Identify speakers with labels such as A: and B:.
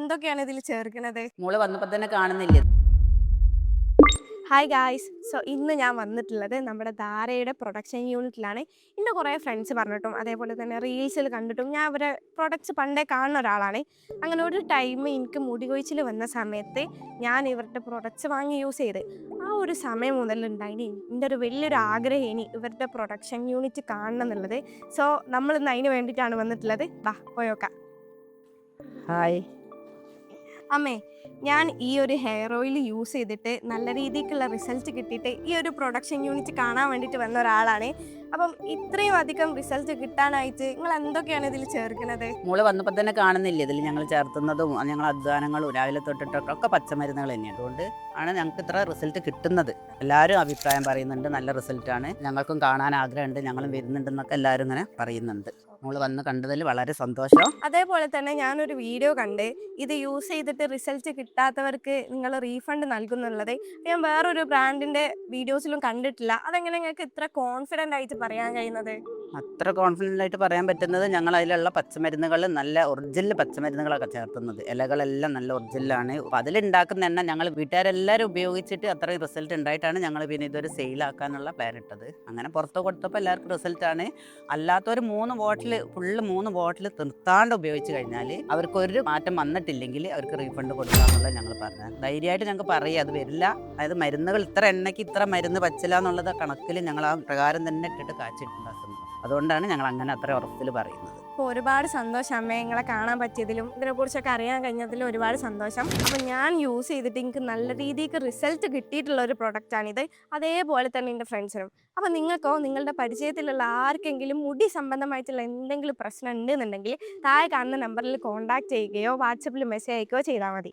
A: എന്തൊക്കെയാണ് ഇതിൽ ചേർക്കുന്നത്?
B: മോള് വന്നപ്പോ തന്നെ കാണുന്നില്ലേ?
A: Hi guys. ഇന്ന് ഞാൻ വന്നിട്ടുള്ളത് നമ്മുടെ ധാരയുടെ പ്രൊഡക്ഷൻ യൂണിറ്റിലാണ്. എൻ്റെ കുറേ ഫ്രണ്ട്സ് പറഞ്ഞിട്ടും അതേപോലെ തന്നെ റീൽസിൽ കണ്ടിട്ടും ഞാൻ അവരെ പ്രൊഡക്ട്സ് പണ്ടേ കാണുന്ന ഒരാളാണ്. അങ്ങനെ ഒരു ടൈം എനിക്ക് മുടി കൊഴിച്ചിൽ വന്ന സമയത്ത് ഞാൻ ഇവരുടെ പ്രൊഡക്ട്സ് വാങ്ങി യൂസ് ചെയ്ത് ആ ഒരു സമയം മുതലുണ്ടായിന് എൻ്റെ ഒരു വലിയൊരു ആഗ്രഹം ഇനി ഇവരുടെ പ്രൊഡക്ഷൻ യൂണിറ്റ് കാണണം എന്നുള്ളത്. നമ്മളിന്ന് അതിന് വേണ്ടിയിട്ടാണ് വന്നിട്ടുള്ളത്. വാ പോയോക്കാം.
B: ഹായ്.
A: അമ്മേ, ഞാൻ ഈ ഒരു ഹെയർ ഓയിൽ യൂസ് ചെയ്തിട്ട് നല്ല രീതിക്കുള്ള റിസൾട്ട് കിട്ടിയിട്ട് ഈ ഒരു പ്രൊഡക്ഷൻ യൂണിറ്റ് കാണാൻ വേണ്ടിയിട്ട് വന്ന ഒരാളാണ്. അപ്പം ഇത്രയും അധികം റിസൾട്ട് കിട്ടാനായിട്ട് നിങ്ങൾ എന്തൊക്കെയാണ് ഇതിൽ ചേർക്കുന്നത്?
B: മോള് വന്നപ്പോ തന്നെ കാണുന്നില്ലേ ഇതിൽ ഞങ്ങൾ ചേർത്തുന്നതും ഞങ്ങൾ അധ്വാനങ്ങളും രാവിലെ തൊട്ടിട്ടൊക്കെ പച്ചമരുന്നുകൾ തന്നെയാണ്. അതുകൊണ്ട് ആണ് ഞങ്ങൾക്ക് ഇത്ര റിസൾട്ട് കിട്ടുന്നത്. എല്ലാവരും അഭിപ്രായം പറയുന്നുണ്ട്, നല്ല റിസൾട്ടാണ്, ഞങ്ങൾക്കും കാണാൻ ആഗ്രഹമുണ്ട്, ഞങ്ങളും വരുന്നുണ്ടെന്നൊക്കെ എല്ലാവരും ഇങ്ങനെ പറയുന്നുണ്ട്. മോള് വന്ന് കണ്ടതിൽ വളരെ സന്തോഷം.
A: അതേപോലെ തന്നെ ഞാനൊരു വീഡിയോ കണ്ട് ഇത് യൂസ് ചെയ്തിട്ട് റിസൾട്ട് കിട്ടാത്തവർക്ക് നിങ്ങൾ റീഫണ്ട് നൽകുന്നുള്ളത് ഞാൻ വേറൊരു ബ്രാൻഡിൻ്റെ വീഡിയോസിലും കണ്ടിട്ടില്ല. അതെങ്ങനെ നിങ്ങൾക്ക് ഇത്ര കോൺഫിഡൻ്റ് ആയിട്ട് പറയാൻ കഴിയുന്നത്?
B: അത്ര കോൺഫിഡൻ്റ് ആയിട്ട് പറയാൻ പറ്റുന്നത് ഞങ്ങൾ അതിലുള്ള പച്ചമരുന്നുകൾ നല്ല ഒറിജിനൽ പച്ചമരുന്നുകളൊക്കെ ചേർത്തുന്നത്. ഇലകളെല്ലാം നല്ല ഒറിജിനലാണ്. അപ്പോൾ അതിലുണ്ടാക്കുന്ന എണ്ണ ഞങ്ങൾ വീട്ടുകാരെല്ലാവരും ഉപയോഗിച്ചിട്ട് അത്രയും റിസൾട്ട് ഉണ്ടായിട്ടാണ് ഞങ്ങൾ പിന്നെ ഇതൊരു സെയിലാക്കാനുള്ള പ്ലാൻ ഇട്ടത്. അങ്ങനെ പുറത്ത് കൊടുത്തപ്പോൾ എല്ലാവർക്കും റിസൾട്ടാണ്. അല്ലാത്തൊരു 3 ബോട്ടിൽ നിർത്താണ്ട് ഉപയോഗിച്ച് കഴിഞ്ഞാൽ അവർക്ക് ഒരു മാറ്റം വന്നിട്ടില്ലെങ്കിൽ അവർക്ക് റീഫണ്ട് കൊടുക്കാമെന്നുള്ളത് ഞങ്ങൾ പറഞ്ഞത്. ധൈര്യമായിട്ട് ഞങ്ങൾക്ക് പറയാം അത് വരില്ല. അതായത് മരുന്നുകൾ ഇത്ര എണ്ണയ്ക്ക് ഇത്ര മരുന്ന് പച്ചില്ല എന്നുള്ളത് കണക്കിൽ ഞങ്ങൾ ആ പ്രകാരം തന്നെ ഇട്ടിട്ട് കാച്ചിട്ടുണ്ടാക്കുന്നത്. അതുകൊണ്ടാണ് ഞങ്ങൾ അങ്ങനെ അത്ര ഉറപ്പിൽ പറയുന്നത്.
A: അപ്പോൾ ഒരുപാട് സന്തോഷം അമ്മേ, നിങ്ങളെ കാണാൻ പറ്റിയതിലും ഇതിനെക്കുറിച്ചൊക്കെ അറിയാൻ കഴിഞ്ഞതിലും ഒരുപാട് സന്തോഷം. അപ്പം ഞാൻ യൂസ് ചെയ്തിട്ട് എനിക്ക് നല്ല രീതിക്ക് റിസൾട്ട് കിട്ടിയിട്ടുള്ള ഒരു പ്രൊഡക്റ്റാണിത്. അതേപോലെ തന്നെ എൻ്റെ ഫ്രണ്ട്സിനും. അപ്പം നിങ്ങൾക്കോ നിങ്ങളുടെ പരിചയത്തിലുള്ള ആർക്കെങ്കിലും മുടി സംബന്ധമായിട്ടുള്ള എന്തെങ്കിലും പ്രശ്നം ഉണ്ടെന്നുണ്ടെങ്കിൽ താഴെ കാണുന്ന നമ്പറിൽ കോൺടാക്ട് ചെയ്യുകയോ വാട്സപ്പിൽ മെസ്സേജ് അയക്കുകയോ ചെയ്താൽ മതി.